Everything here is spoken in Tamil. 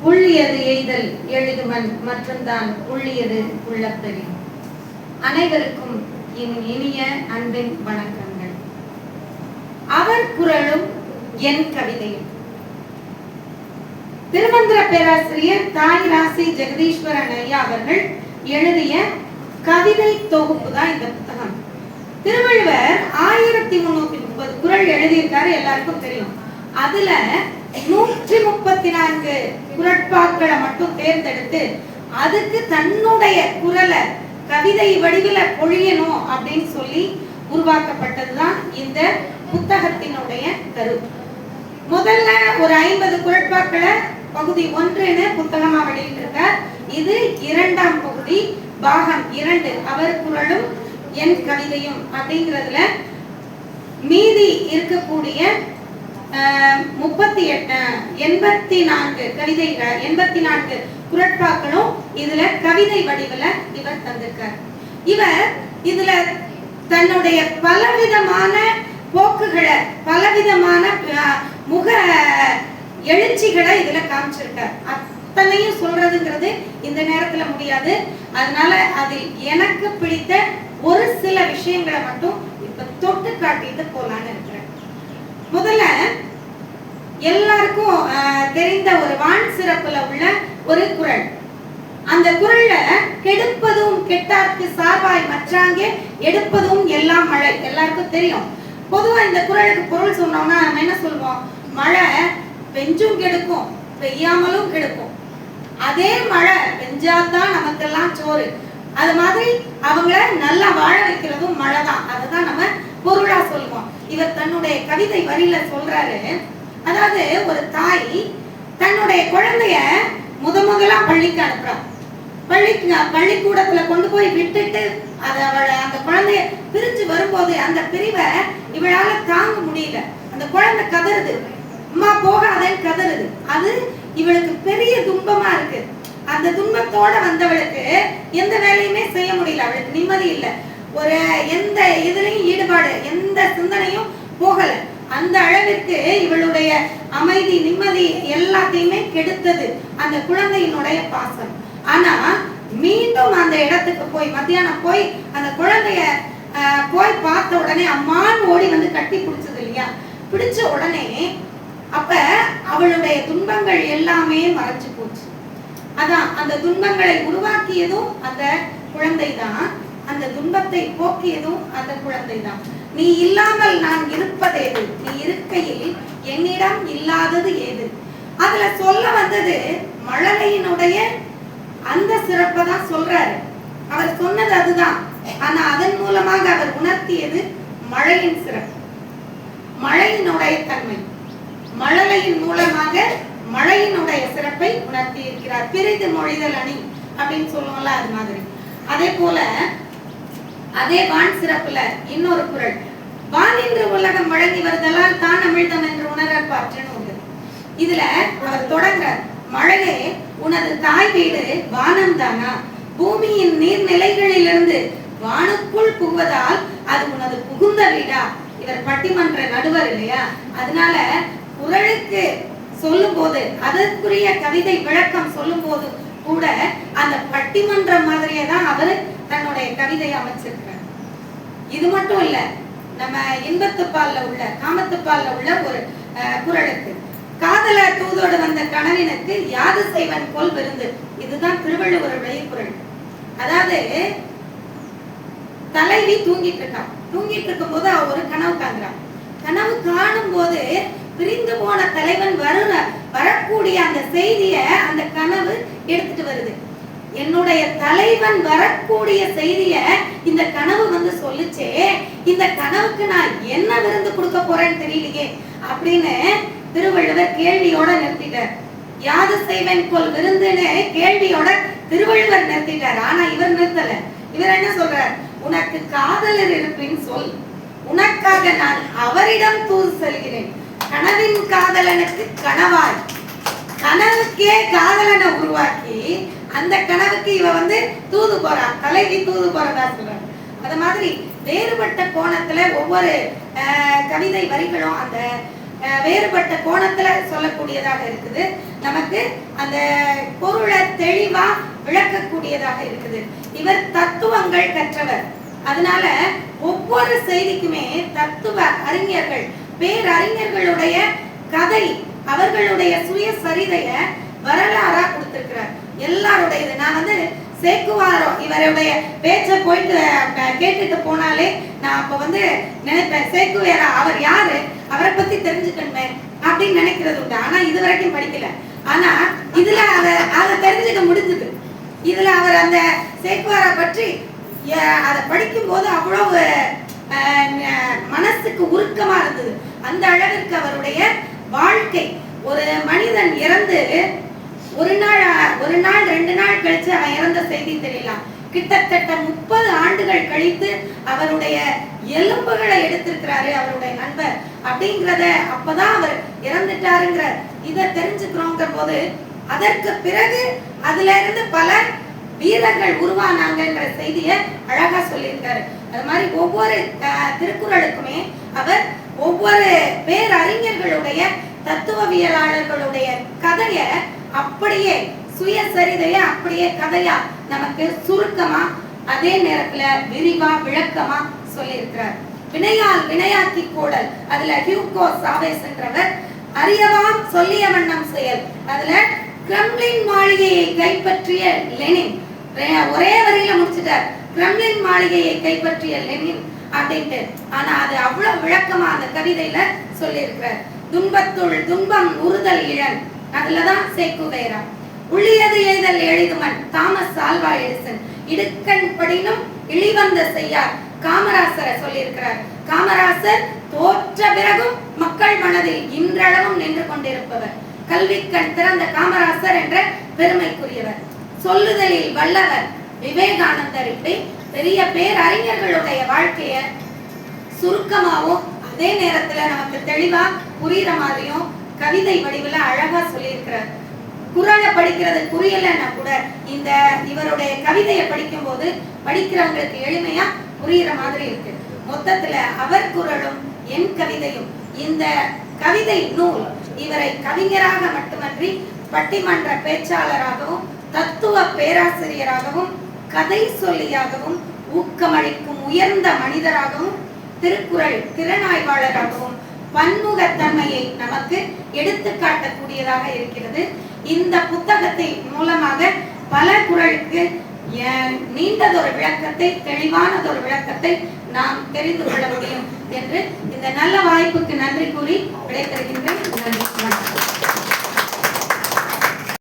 உள்ளியது எய்தல் எழுதுமன் மற்றும் தான் உள்ளியது உள்ளத்தறி. அனைவருக்கும் என் இனிய அன்பின் வணக்கங்கள். அவர் குரலும் என் கவிதையும். திருமந்திர பேராசிரியர் தாய் ராசி ஜெகதீஸ்வரன் ஐயா அவர்கள் எழுதிய கவிதை தொகுப்பு தான் இந்த புத்தகம். திருவள்ளுவர் 1330 குறள் எழுதியிருக்காரு, எல்லாருக்கும் தெரியும். அதுல 134 குறட்பாக்களை மட்டும் தேர்ந்தெடுத்து அதுக்கு தன்னுடைய குரலை கவிதை வடிவில பொழியணும் அப்படின்னு சொல்லி உருவாக்கப்பட்டதுதான் இந்த புத்தகத்தினுடைய கரு. முதல்ல ஒரு 50 குறட்பாக்களை பகுதி 1 புத்தகமா வெளியிட்டிருக்கார். இது 2ஆம் பகுதி, பாகம் 2, அவர் குரலும் என் கவிதையும் அப்படிங்கிறதுல மீதி இருக்கக்கூடிய 84 கவிதைகள், 84 குறட்பாக்களும் இதுல கவிதை வடிவில இவர் தந்திருக்கார். இவர் இதுல தன்னுடைய பலவிதமான போக்குகளை, பலவிதமான முக எழுச்சிகளை இதுல காமிச்சிருக்கார். அத்தனையும் சொல்றதுங்கிறது இந்த நேரத்துல முடியாது. அதனால அதில் எனக்கு பிடித்த ஒரு சில விஷயங்களை மட்டும் இப்ப தொட்டு காட்டிட்டு போலான்னு இருக்கிறேன். முதல்ல எல்லாருக்கும் தெரிந்த ஒரு வான் சிறப்புல உள்ள ஒரு குறள். அந்த குறள்ல கெடுப்பதும் கெட்டார்க்கு சார்வாய் மற்றாங்கே எடுப்பதும் எல்லாம் மழை, எல்லாருக்கும் தெரியும். பொதுவா இந்த குறளுக்கு பொருள் சொன்னோம்னா நம்ம என்ன சொல்வோம்? மழை பெஞ்சும் கெடுக்கும், பெய்யாமலும் கெடுக்கும். அதே மழை பெஞ்சாதான் நமக்கெல்லாம் சோறு. அது மாதிரி அவங்கள நல்லா வாழ வைக்கிறதும் மழை தான். அதுதான் நம்ம பொருளா சொல்லுவோம். இவர் தன்னுடைய கவிதை வரியில சொல்றாரு. அதாவது ஒரு தாய் தன்னுடைய குழந்தைய முதலா பள்ளிக்கு அனுப்புறான். பள்ளிக்கூடத்துல கொண்டு போய் விட்டுட்டு அவளை அந்த குழந்தைய பிரிஞ்சு வரும்போது அந்த பிரிவை இவளால தாங்க முடியல. அந்த குழந்தை கதறுது, அம்மா போகாதேன்னு கதறுது. அது இவளுக்கு பெரிய துன்பமா இருக்கு. அந்த துன்பத்தோட வந்தவளுக்கு எந்த வேலையுமே செய்ய முடியல, அவளுக்கு நிம்மதி இல்லை, ஒரு எந்த இதுலயும் ஈடுபாடு, எந்த சிந்தனையும் போகல. அந்த அளவிற்கு இவளுடைய அமைதி, நிம்மதி எல்லாத்தையுமே கெடுத்தது அந்த குழந்தையினுடைய பாசம். ஆனா மீண்டும் அந்த இடத்துக்கு போய் மத்தியானம் போய் அந்த குழந்தைய போய் பார்த்த உடனே அம்மான்னு ஓடி வந்து கட்டி பிடிச்சது இல்லையா? பிடிச்ச உடனே அப்ப அவளுடைய துன்பங்கள் எல்லாமே மறைச்சு போச்சு. அதான் அந்த துன்பங்களை உருவாக்கியதும் அந்த குழந்தை தான், அந்த துன்பத்தை போக்கியதும் அந்த குழந்தை தான். நீ இல்லாமல் நான் இருப்பதேது, நீ இருக்கையில் என்னிடம் இல்லாதது ஏது. அதுல சொல்ல வந்தது மழலையினுடைய அந்த சிறப்பை தான் சொல்றாரு. அவர் சொன்னது அதுதான். ஆனா அதன் மூலமாக அவர் உணர்த்தியது மழையின் சிறப்பு, மழையினுடைய தன்மை. மழலையின் மூலமாக மழையினுடைய சிறப்பை உணர்த்தி இருக்கிறார். பிரிது மொழிதல் அணி அப்படின்னு சொல்லுவோம்ல, அது மாதிரி. அதே போல அதே வான் சிறப்புல இன்னொரு குறள், வான் என்று உலகம் வழங்கி வருதலால் தான் அமிழ்தம் என்று உணரப் பாற்றுன்னு உண்டு. இதுல அவர் தொடங்குறார், மழையே உனது தாய் வீடு வானம் தானா, பூமியின் நீர்நிலைகளிலிருந்து வானுக்குள் புகுவதால் அது உனது புகுந்த வீடா. இவர் பட்டிமன்ற நடுவர் இல்லையா? அதனால குறளுக்கு சொல்லும் போது, அதற்குரிய கவிதை விளக்கம் சொல்லும் போது கூட அந்த பட்டிமன்றம் மாதிரியே தான் அவர் தன்னுடைய கவிதையை அமைச்சிருக்கிறார். இது மட்டும் இல்ல, நம்ம இன்பத்துப்பால்ல உள்ள, காமத்துப்பால்ல உள்ள ஒரு குறளுக்கு, காதல தூதோடு வந்த கணவனுக்கு யாது செய்வன் போல் விருந்து. இதுதான் திருவள்ளுவருடைய குறள். அதாவது தலைவி தூங்கிட்டு இருக்கா, தூங்கிட்டு இருக்கும் போது அவ ஒரு கனவு காண்கிறான். கனவு காணும் போது பிரிந்து போன தலைவன் வரக்கூடிய அந்த செய்திய அந்த கனவு எடுத்துட்டு வருது. என்னுடைய தலைவன் வரக்கூடிய செய்திய இந்த கனவு வந்து சொல்லுச்சே, இந்த கனவுக்கு நான் என்ன விருந்து கொடுக்க போறேன்னு தெரியலையே அப்படின்னு திருவள்ளுவர் கேள்வியோட நிறுத்திட்டார். யாது செய்வன் போல் விருந்துன்னு கேள்வியோட திருவள்ளுவர் நிறுத்திட்டார். ஆனா இவர் நிறுத்தல. இவர் என்ன சொல்றார்? உனக்கு காதலர் இருப்பின் சொல், உனக்காக நான் அவரிடம் தூது செல்கிறேன். கனவின் காதலனுக்கு கனவாய், கனவுக்கே காதலனை உருவாக்கி அந்த கனவுக்கு இவ வந்து தூது போறா, தலைவி தூது போறதா சொல்றாங்க. அது மாதிரி வேறுபட்ட கோணத்துல ஒவ்வொரு கவிதை வரிகளும் அந்த வேறுபட்ட கோணத்துல சொல்லக்கூடியதாக இருக்குது. நமக்கு அந்த பொருளை தெளிவா விளக்கக்கூடியதாக இருக்குது. இவர் தத்துவங்கள் கற்றவர். அதனால ஒவ்வொரு செய்திக்குமே தத்துவ அறிஞர்கள், பேரறிஞர்களுடைய கதை, அவர்களுடைய சுயசரிதைய வரலாறா கொடுத்திருக்கிறார். எல்லாருடைய நான் சேக்குவாரோ இவருடைய பேச்ச போயிட்டு கேட்டுட்டு போனாலே நான் அப்ப நினைப்பேன், சேக்குவேரா அவர் யாரு, அவரை பத்தி தெரிஞ்சுக்கணுமே அப்படின்னு நினைக்கிறது உண்டு. ஆனா இது வரைக்கும் படிக்கல. ஆனா இதுல அதை தெரிஞ்சுக்க முடிஞ்சது. இதுல அவர் அந்த சேக்குவாரா பற்றி அதை படிக்கும் போது அவ்வளவு மனசுக்கு உருக்கமா இருந்தது. அந்த அளவிற்கு அவருடைய வாழ்க்கை, ஒரு மனிதன் இறந்து ஒரு நாள் 2 நாள் கழிச்சு அவன் இறந்த செய்தி தெரியலாம். கிட்டத்தட்ட 30 ஆண்டுகள் கழித்து அவருடைய எலும்புகளை எடுத்திருக்கிறாரு அவருடைய நண்பர் அப்படிங்கிறத, அப்பதான் அவர் இறந்துட்டாருங்கிற இதை தெரிஞ்சுக்கிறோங்கிற போது, அதற்கு பிறகு அதுல இருந்து பல வீரர்கள் உருவானாங்கன்ற செய்தியை அழகா சொல்லியிருக்காரு. அது மாதிரி ஒவ்வொரு திருக்குறளுக்குமே அவர் ஒவ்வொரு பேரறிஞர்களுடைய தத்துவவியலாளர்களுடைய கதைய அப்படியே சுயசரிதைய அப்படியே கதையா நமக்கு சுருக்கமா அதே நேரத்துல விரிவா விளக்கமா சொல்லி இருக்கிறார். வினையால் வினையாக்கி கோடல், அதுல ஹியூகோ சாவேஸ் என்றவர் அறியவாம் சொல்லிய வண்ணம் செயல், அதுல கிரெம்ளின் மாளிகையை கைப்பற்றிய லெனின் ஒரே வரியில முடிச்சிட்டார். கிரெம்ளின் மாளிகையை கைப்பற்றிய லெனின் அப்படின்ட்டு. ஆனா அது அவ்வளவு விளக்கமா அந்த கவிதையில சொல்லி இருக்கிறார். துன்பத்துள் துன்பம் உறுதல் இழன், அதுலதான் சேக்குவேரா. உள்ளியது எய்தல் எளிதுமன், தாமஸ் ஆல்வா எடிசன். இடுக்கண் படினும் இழிவந்த செய்யார், காமராசரை சொல்லி இருக்கிறார். காமராசர் தோற்ற பிறகும் மக்கள் மனதில் இன்றளவும் நின்று கொண்டிருப்பவர். கல்விக்கண் திறந்த காமராசர் என்ற பெருமைக்குரியவர். சொல்லுதலில் வல்லவர் விவேகானந்தர். இப்படி பெரிய பேரறிஞர்களுடைய வாழ்க்கைய சுருக்கமாவும் அதே நேரத்துல நமக்கு தெளிவா புரியுற மாதிரியும் கவிதை வடிவுல அழகா சொல்லி இருக்கிறார். குறளை படிக்கிறது புரியலன்னா கூட இந்த இவருடைய கவிதையை படிக்கும் போது படிக்கிறவங்களுக்கு எளிமையா புரியுற மாதிரி இருக்கு. மொத்தத்துல அவர் குறளும் என் கவிதையும், இந்த கவிதை நூல் இவரை கவிஞராக மட்டுமன்றி பட்டிமன்ற பேச்சாளராகவும் தத்துவ பேராசிரியராகவும் கதை சொல்லியாகவும் ஊக்கமளிக்கும் உயர்ந்த மனிதராகவும் திருக்குறள் திறனாய்வாளராகவும் பன்முகத்தன்மையை நமக்கு எடுத்து காட்டக்கூடியதாக இருக்கிறது. இந்த புத்தகத்தை மூலமாக பல குறளுக்கு நீண்டதொரு விளக்கத்தை, தெளிவானதொரு விளக்கத்தை நாம் தெரிந்து கொள்ள முடியும் என்று இந்த நல்ல வாய்ப்புக்கு நன்றி கூறி